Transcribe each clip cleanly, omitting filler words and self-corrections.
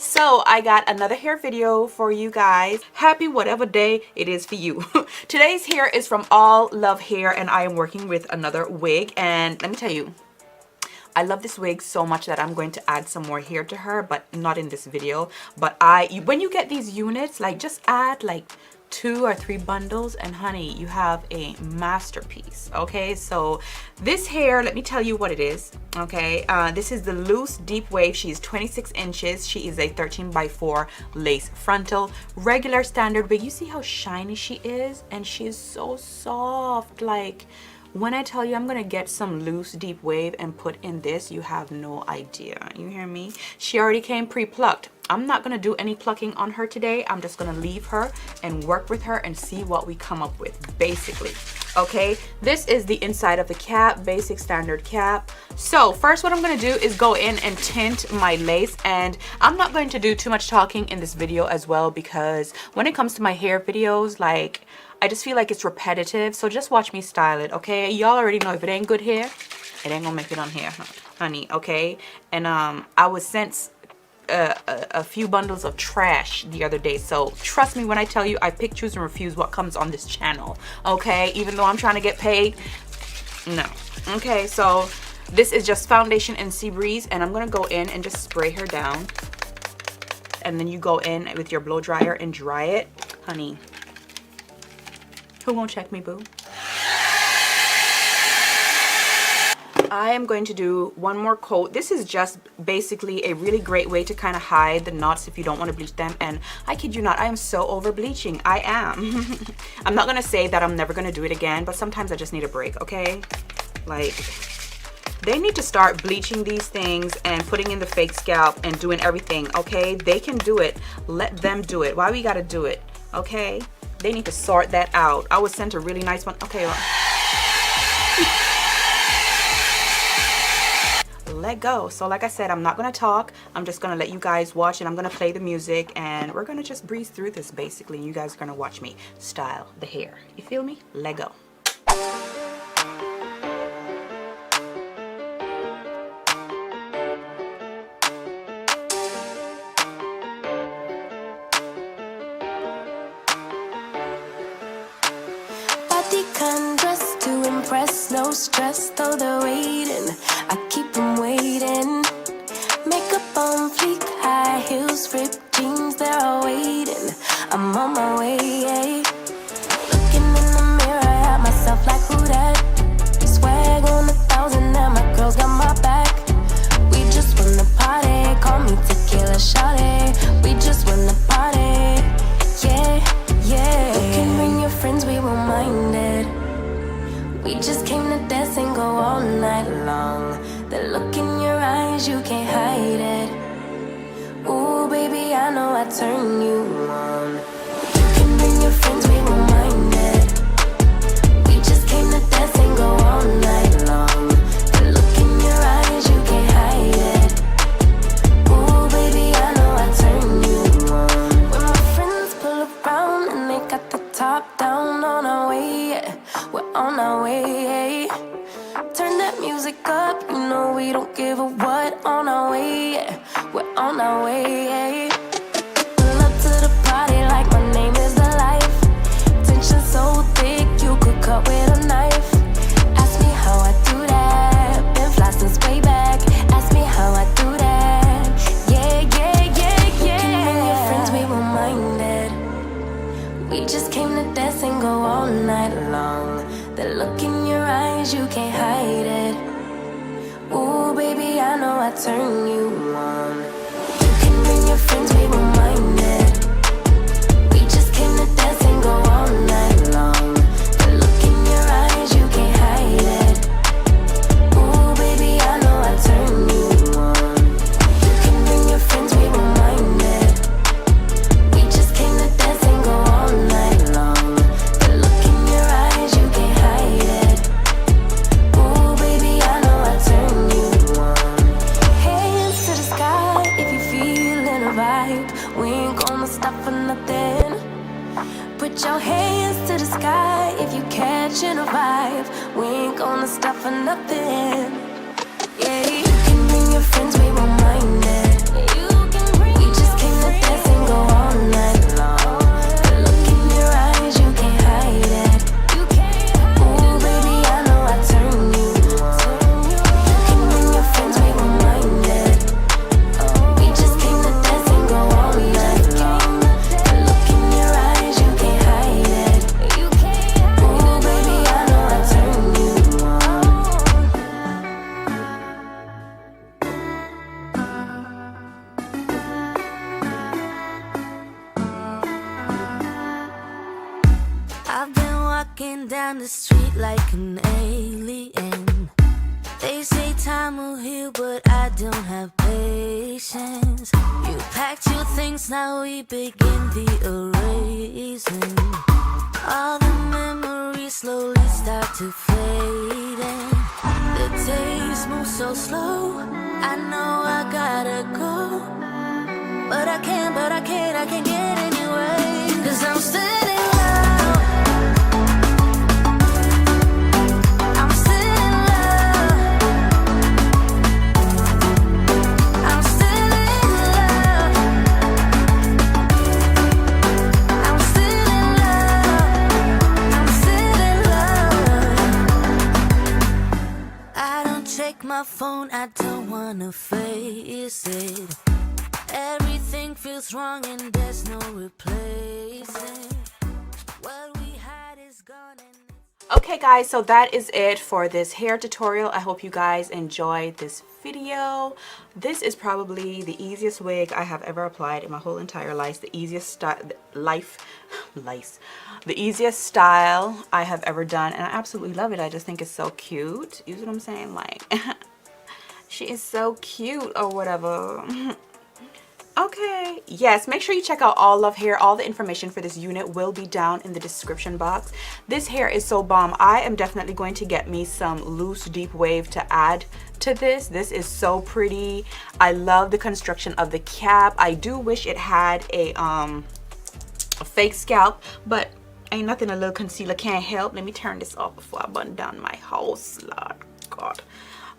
So I got another hair video for you guys. Happy whatever day it is for you. Today's hair is from Allovehair, and I am working with another wig. And let me tell you, I love this wig so much that I'm going to add some more hair to her, but not in this video. But when you get these units, like, just add like 2 or 3 bundles, and honey, you have a masterpiece. Okay, so this hair, let me tell you what it is. Okay, this is the loose deep wave. She's 26 inches. She is a 13x4 lace frontal, regular standard wig. You see how shiny she is, and she is so soft. Like, when I tell you I'm gonna get some loose deep wave and put in this, you have no idea. You hear me? She already came pre-plucked. I'm not gonna do any plucking on her today. I'm just gonna leave her and work with her and see what we come up with, basically. Okay, this is the inside of the cap, basic standard cap. So first what I'm gonna do is go in and tint my lace, and I'm not going to do too much talking in this video as well, because when it comes to my hair videos, like, I just feel like it's repetitive. So just watch me style it, okay? Y'all already know if it ain't good hair, it ain't gonna make it on hair, honey, okay? And I was sent a few bundles of trash the other day, so trust me when I tell you I pick, choose, and refuse what comes on this channel, okay? Even though I'm trying to get paid, no. Okay, so this is just foundation and sea breeze, and I'm gonna go in and just spray her down, and then you go in with your blow dryer and dry it. Honey, who gonna check me, boo? I am going to do one more coat. This is just basically a really great way to kind of hide the knots if you don't want to bleach them. And I kid you not, I am so over bleaching. I am. I'm not gonna say that I'm never gonna do it again, but sometimes I just need a break, okay? Like, they need to start bleaching these things and putting in the fake scalp and doing everything, okay? They can do it. Let them do it. Why we gotta do it, okay? They need to sort that out. I was sent a really nice one. Okay, well, let go. So like I said, I'm not gonna talk. I'm just gonna let you guys watch, and I'm gonna play the music, and we're gonna just breeze through this basically. You guys are gonna watch me style the hair. You feel me? Let go. To impress, no stress, though they're waiting. I keep them waiting. Makeup on fleek, high heels, ripped jeans, they're all waiting. I'm on my way. Looking in the mirror at myself like, who that? Swag on 1,000, now my girls got my back. We just wanna party, call me tequila shawty. We just wanna party, yeah, yeah. You can bring your friends, we won't mind it. We just came to dance and go all night long. The look in your eyes, you can't hide it. Ooh, baby, I know I turn you on. You can bring your friends, we won't mind it. We just came to dance and go all night long. The look in your eyes, you can't hide it. Ooh, baby, I know I turn you on. When my friends pull around and they got the top down, on our way, yeah. We're on our way. Turn that music up, you know we don't give a what. On our way, yeah. We're on our way. Pull up to the party like my name is the life. Tension so thick, you could cut with a knife. Ask me how I do that. Been fly since way back. Ask me how I do that. Yeah, yeah, yeah, yeah. You can bring your friends, we won't mind it. We just came to dance and go all night long. The look in your eyes, you can't hide it. Ooh, baby, I know I turn you on. You can bring your friends, we won't mind it. We just came to dance and go all night long. The look in your eyes, you can't hide it. Ooh, baby, I know I turn you on. You can bring your friends, we won't mind it. We just came to dance and go all night long. The look in your eyes, you can't hide it. Ooh, baby, I know I turn you on. Hands to the sky if you feeling a vibe. We ain't gonna stop for nothing. Put your hands to the sky if you catching a vibe. We ain't gonna stop for nothing. Yeah, you can bring your friends, we won't mind it. We just walking down the street like an alien. They say time will heal, but I don't have patience. You packed your things, now we begin the erasing. All the memories slowly start to fade, and the days move so slow. I know I gotta go, but I can't get anyway. 'Cause I'm still in love. I'm still in love. I'm still in love. I'm still in love. I'm still in love. I don't check my phone, I don't wanna face it. Everything feels wrong and there's no replacing. What we had is gone and Okay guys, so that is it for this hair tutorial. I hope you guys enjoyed this video. This is probably the easiest wig I have ever applied in my whole entire life. The easiest the easiest style I have ever done, and I absolutely love it. I just think it's so cute. You know what I'm saying? Like she is so cute or whatever. Okay, yes, make sure you check out Allove Hair. All the information for this unit will be down in the description box. This hair is so bomb. I am definitely going to get me some loose deep wave to add to this. This is so pretty. I love the construction of the cap. I do wish it had a fake scalp, but ain't nothing a little concealer can't help. Let me turn this off before I button down my whole slot. God.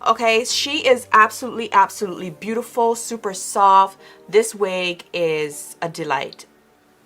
Okay, she is absolutely beautiful, super soft. This wig is a delight.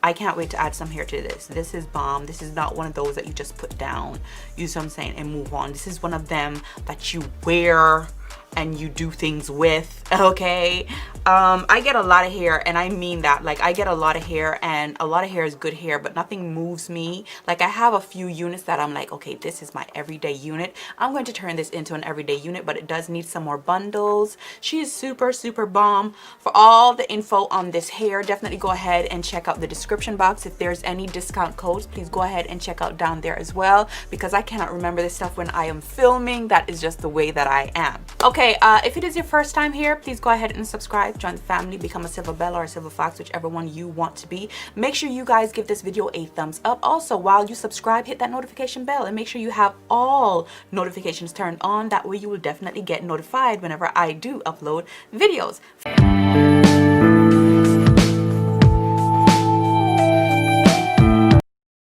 I can't wait to add some hair to this. This is bomb. This is not one of those that you just put down, you see what I'm saying, and move on. This is one of them that you wear and you do things with. Okay, I get a lot of hair, and I mean that. Like, I get a lot of hair, and a lot of hair is good hair, but nothing moves me. Like, I have a few units that I'm like, okay, this is my everyday unit. I'm going to turn this into an everyday unit, but it does need some more bundles. She is super bomb. For all the info on this hair, definitely go ahead and check out the description box. If there's any discount codes, please go ahead and check out down there as well, because I cannot remember this stuff when I am filming. That is just the way that I am. Okay, if it is your first time here, please go ahead and subscribe, join the family, become a Silver Bell or a Silver Fox, whichever one you want to be. Make sure you guys give this video a thumbs up. Also, while you subscribe, hit that notification bell and make sure you have all notifications turned on. That way you will definitely get notified whenever I do upload videos.